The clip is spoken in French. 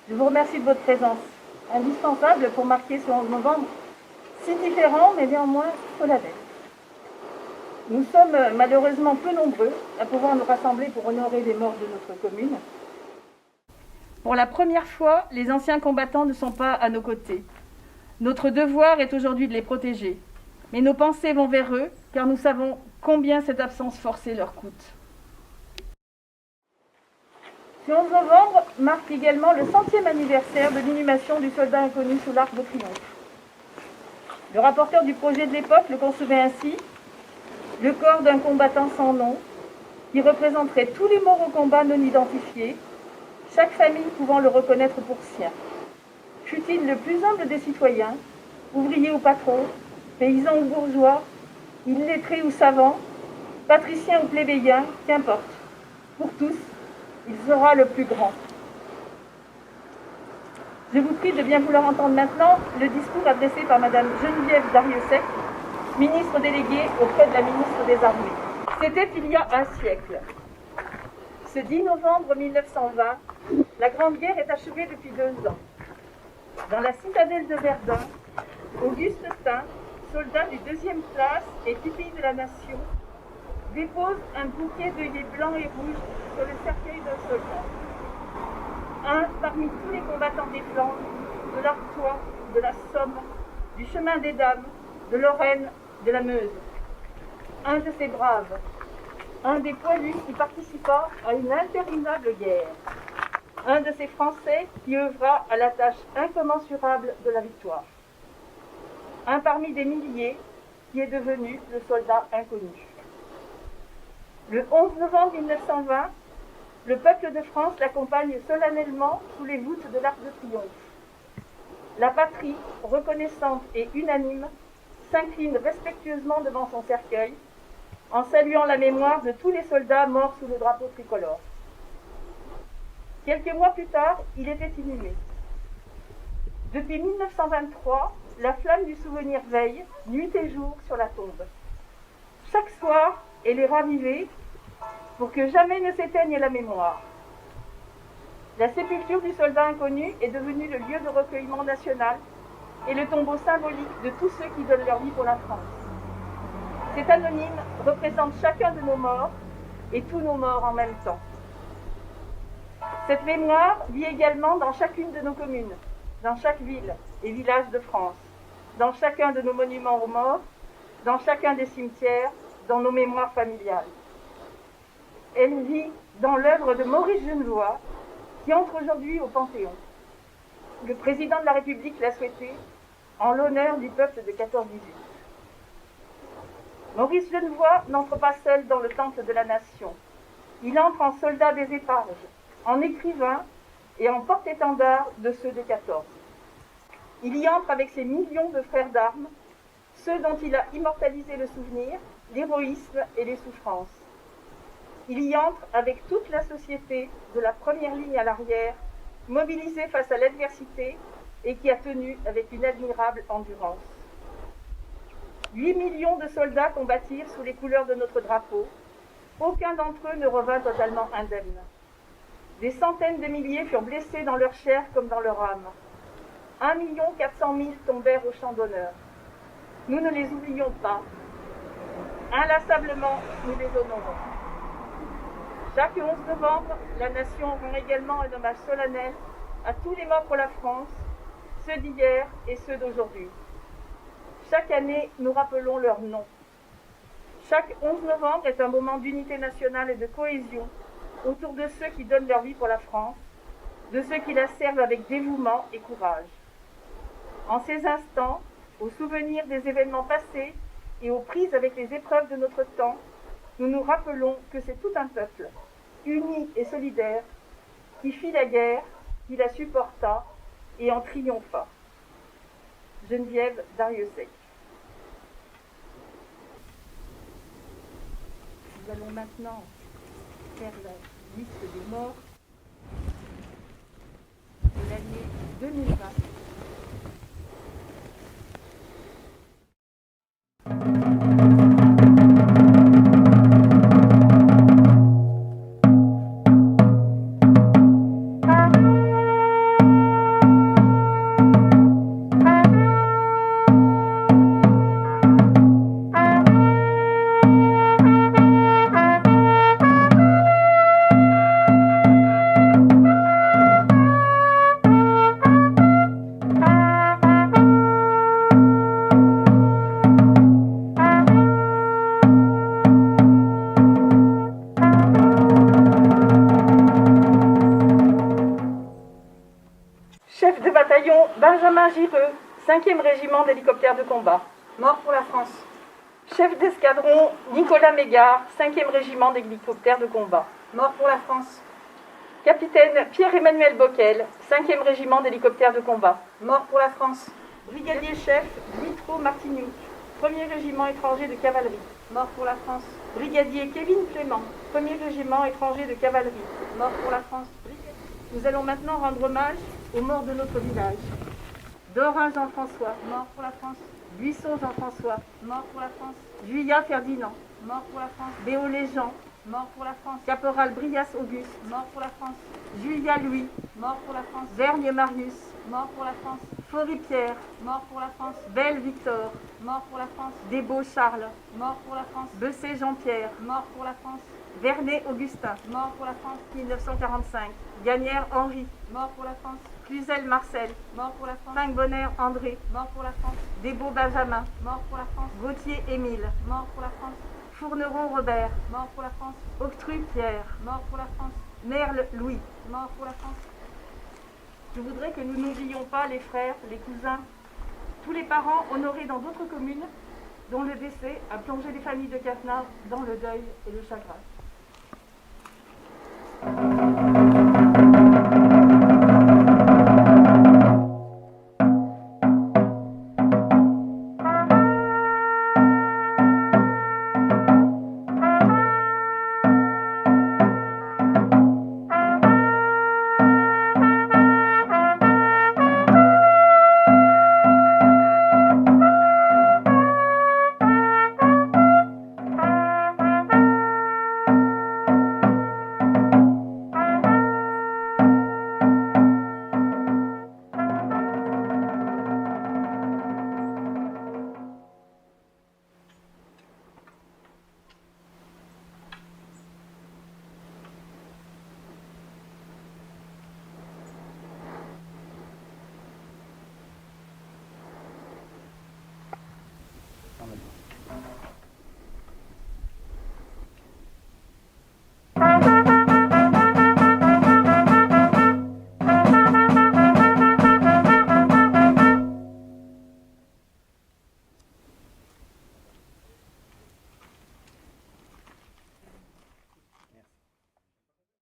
Je vous remercie de votre présence, indispensable pour marquer ce 11 novembre, si différent mais néanmoins solennel. Nous sommes malheureusement peu nombreux à pouvoir nous rassembler pour honorer les morts de notre commune. Pour la première fois, les anciens combattants ne sont pas à nos côtés. Notre devoir est aujourd'hui de les protéger. Mais nos pensées vont vers eux, car nous savons combien cette absence forcée leur coûte. Ce 11 novembre marque également le 100e anniversaire de l'inhumation du soldat inconnu sous l'Arc de Triomphe. Le rapporteur du projet de l'époque le concevait ainsi: le corps d'un combattant sans nom, qui représenterait tous les morts au combat non identifiés, chaque famille pouvant le reconnaître pour sien. Fût-il le plus humble des citoyens, ouvrier ou patron, paysan ou bourgeois, illettré ou savant, patricien ou plébéien, qu'importe. Pour tous, il sera le plus grand. Je vous prie de bien vouloir entendre maintenant le discours adressé par Madame Geneviève Darrieussecq, ministre déléguée auprès de la ministre des Armées. C'était il y a un siècle. Ce 10 novembre 1920, la Grande Guerre est achevée depuis 2 ans. Dans la citadelle de Verdun, Auguste Saint, soldat du 2e classe et pupille de la nation, dépose un bouquet d'œillets blancs et rouges sur le cercueil d'un soldat. Un parmi tous les combattants des Flandres, de l'Artois, de la Somme, du chemin des Dames, de Lorraine, de la Meuse. Un de ces braves, un des poilus qui participa à une interminable guerre. Un de ces Français qui œuvra à la tâche incommensurable de la victoire. Un parmi des milliers qui est devenu le soldat inconnu. Le 11 novembre 1920, le peuple de France l'accompagne solennellement sous les voûtes de l'Arc de Triomphe. La patrie, reconnaissante et unanime, s'incline respectueusement devant son cercueil, en saluant la mémoire de tous les soldats morts sous le drapeau tricolore. Quelques mois plus tard, il était inhumé. Depuis 1923, la flamme du souvenir veille, nuit et jour, sur la tombe. Chaque soir, elle est ravivée pour que jamais ne s'éteigne la mémoire. La sépulture du soldat inconnu est devenue le lieu de recueillement national et le tombeau symbolique de tous ceux qui donnent leur vie pour la France. Cet anonyme représente chacun de nos morts et tous nos morts en même temps. Cette mémoire vit également dans chacune de nos communes, dans chaque ville et village de France, dans chacun de nos monuments aux morts, dans chacun des cimetières, dans nos mémoires familiales. Elle vit dans l'œuvre de Maurice Genevoix, qui entre aujourd'hui au Panthéon. Le président de la République l'a souhaité en l'honneur du peuple de 14-18. Maurice Genevoix n'entre pas seul dans le temple de la nation. Il entre en soldat des éparges, en écrivain et en porte-étendard de ceux de 14. Il y entre avec ses millions de frères d'armes, ceux dont il a immortalisé le souvenir, l'héroïsme et les souffrances. Il y entre avec toute la société, de la première ligne à l'arrière, mobilisée face à l'adversité et qui a tenu avec une admirable endurance. 8 millions de soldats combattirent sous les couleurs de notre drapeau. Aucun d'entre eux ne revint totalement indemne. Des centaines de milliers furent blessés dans leur chair comme dans leur âme. 1 400 000 tombèrent au champ d'honneur. Nous ne les oublions pas. Inlassablement, nous les honorons. Chaque 11 novembre, la nation rend également un hommage solennel à tous les morts pour la France, ceux d'hier et ceux d'aujourd'hui. Chaque année, nous rappelons leurs noms. Chaque 11 novembre est un moment d'unité nationale et de cohésion autour de ceux qui donnent leur vie pour la France, de ceux qui la servent avec dévouement et courage. En ces instants, au souvenir des événements passés et aux prises avec les épreuves de notre temps, nous nous rappelons que c'est tout un peuple, uni et solidaire, qui fit la guerre, qui la supporta et en triompha. Geneviève Darrieussecq. Nous allons maintenant faire la liste des morts de l'année 2020. Bataillon Benjamin Gireux, 5e régiment d'hélicoptères de combat. Mort pour la France. Chef d'escadron Nicolas Mégard, 5e régiment d'hélicoptères de combat. Mort pour la France. Capitaine Pierre-Emmanuel Bockel, 5e régiment d'hélicoptères de combat. Mort pour la France. Brigadier chef Mitro Martignouk, 1er régiment étranger de cavalerie. Mort pour la France. Brigadier Kevin Clément, 1er régiment étranger de cavalerie. Mort pour la France. Nous allons maintenant rendre hommage aux morts de notre village. Dorin Jean-François, Mort pour la France. Buisson Jean-François, Mort pour la France. Juillat Ferdinand, Mort pour la France. Béolé Jean, Mort pour la France. Caporal Brias Auguste, Mort pour la France. Julia Louis, Mort pour la France. Vergne Marius, Mort pour la France. Faury Pierre, Mort pour la France. Belle Victor, Mort pour la France. Desbeaux Charles, Mort pour la France. Bessé Jean-Pierre, Mort pour la France. Vernet Augustin, Mort pour la France. 1945, Gagnère Henri, Mort pour la France. Cluzel Marcel, Mort pour la France. 5 Bonheur André, Mort pour la France. Desbeaux Benjamin, Mort pour la France. Gauthier Émile, Mort pour la France. Fourneron Robert, Mort pour la France. Octru Pierre, Mort pour la France. Merle Louis. Mort pour la France. Je voudrais que nous n'oublions pas les frères, les cousins, tous les parents honorés dans d'autres communes dont le décès a plongé les familles de Cazenave dans le deuil et le chagrin.